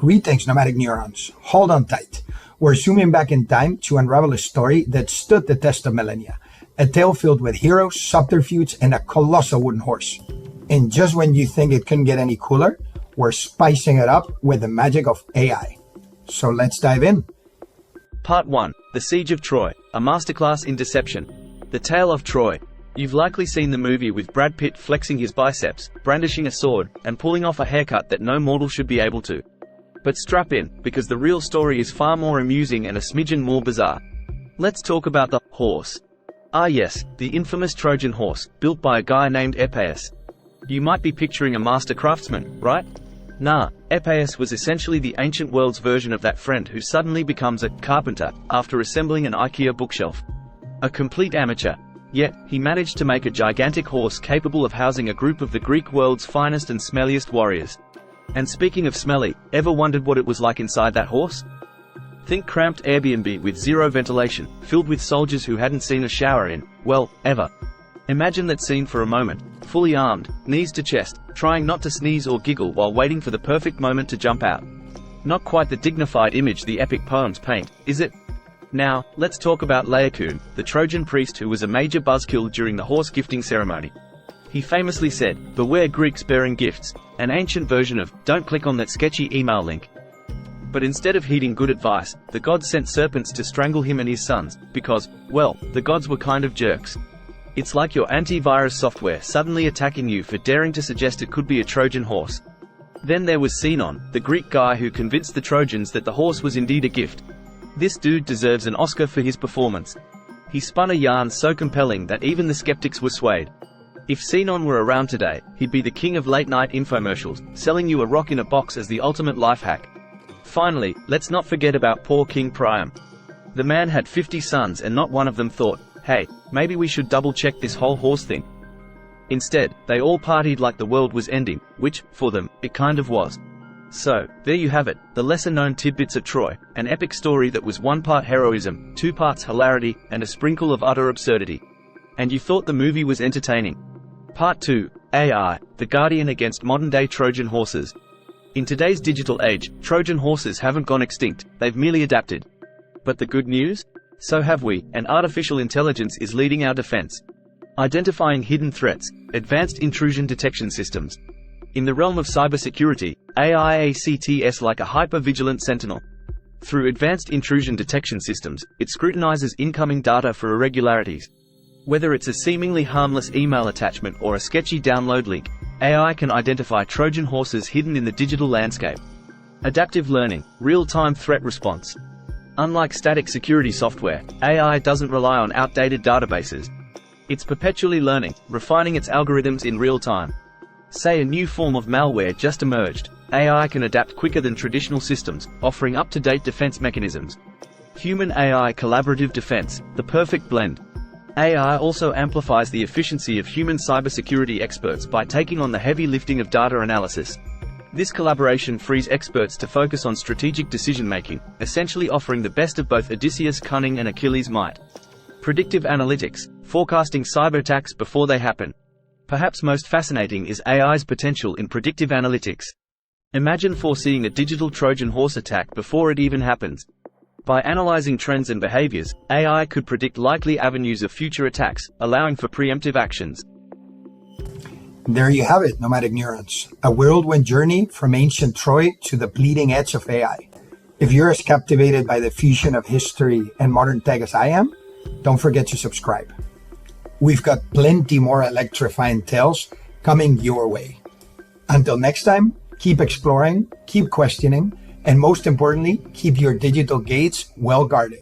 Greetings, nomadic neurons. Hold on tight. We're zooming back in time to unravel a story that stood the test of millennia. A tale filled with heroes, subterfuge, and a colossal wooden horse. And just when you think it couldn't get any cooler, we're spicing it up with the magic of AI. So let's dive in. Part 1. The Siege of Troy, a masterclass in deception. The Tale of Troy. You've likely seen the movie with Brad Pitt flexing his biceps, brandishing a sword, and pulling off a haircut that no mortal should be able to. But strap in, because the real story is far more amusing and a smidgen more bizarre. Let's talk about the horse. Ah yes, the infamous Trojan horse, built by a guy named Epeius. You might be picturing a master craftsman, right? Nah, Epeius was essentially the ancient world's version of that friend who suddenly becomes a carpenter after assembling an IKEA bookshelf. A complete amateur. Yet, he managed to make a gigantic horse capable of housing a group of the Greek world's finest and smelliest warriors. And speaking of smelly, ever wondered what it was like inside that horse? Think cramped Airbnb with zero ventilation, filled with soldiers who hadn't seen a shower in, well, ever. Imagine that scene for a moment, fully armed, knees to chest, trying not to sneeze or giggle while waiting for the perfect moment to jump out. Not quite the dignified image the epic poems paint, is it? Now, let's talk about Laocoön, the Trojan priest who was a major buzzkill during the horse gifting ceremony. He famously said, "Beware Greeks bearing gifts," an ancient version of, "Don't click on that sketchy email link." But instead of heeding good advice, the gods sent serpents to strangle him and his sons, because, well, the gods were kind of jerks. It's like your antivirus software suddenly attacking you for daring to suggest it could be a Trojan horse. Then there was Sinon, the Greek guy who convinced the Trojans that the horse was indeed a gift. This dude deserves an Oscar for his performance. He spun a yarn so compelling that even the skeptics were swayed. If Sinon were around today, he'd be the king of late-night infomercials, selling you a rock in a box as the ultimate life hack. Finally, let's not forget about poor King Priam. The man had 50 sons and not one of them thought, "Hey, maybe we should double-check this whole horse thing." Instead, they all partied like the world was ending, which, for them, it kind of was. So, there you have it, the lesser-known tidbits of Troy, an epic story that was one part heroism, two parts hilarity, and a sprinkle of utter absurdity. And you thought the movie was entertaining. Part 2. AI, the guardian against modern-day Trojan horses. In today's digital age, Trojan horses haven't gone extinct, they've merely adapted. But the good news? So have we, and artificial intelligence is leading our defense. Identifying hidden threats, advanced intrusion detection systems. In the realm of cybersecurity, AI acts like a hyper-vigilant sentinel. Through advanced intrusion detection systems, it scrutinizes incoming data for irregularities. Whether it's a seemingly harmless email attachment or a sketchy download link, AI can identify Trojan horses hidden in the digital landscape. Adaptive learning, real-time threat response. Unlike static security software, AI doesn't rely on outdated databases. It's perpetually learning, refining its algorithms in real time. Say a new form of malware just emerged, AI can adapt quicker than traditional systems, offering up-to-date defense mechanisms. Human-AI collaborative defense, the perfect blend. AI also amplifies the efficiency of human cybersecurity experts by taking on the heavy lifting of data analysis. This collaboration frees experts to focus on strategic decision-making, essentially offering the best of both Odysseus' cunning and Achilles' might. Predictive analytics, forecasting cyber attacks before they happen. Perhaps most fascinating is AI's potential in predictive analytics. Imagine foreseeing a digital Trojan horse attack before it even happens. By analyzing trends and behaviors, AI could predict likely avenues of future attacks, allowing for preemptive actions. There you have it, nomadic neurons. A whirlwind journey from ancient Troy to the bleeding edge of AI. If you're as captivated by the fusion of history and modern tech as I am, don't forget to subscribe. We've got plenty more electrifying tales coming your way. Until next time, keep exploring, keep questioning, and most importantly, keep your digital gates well guarded.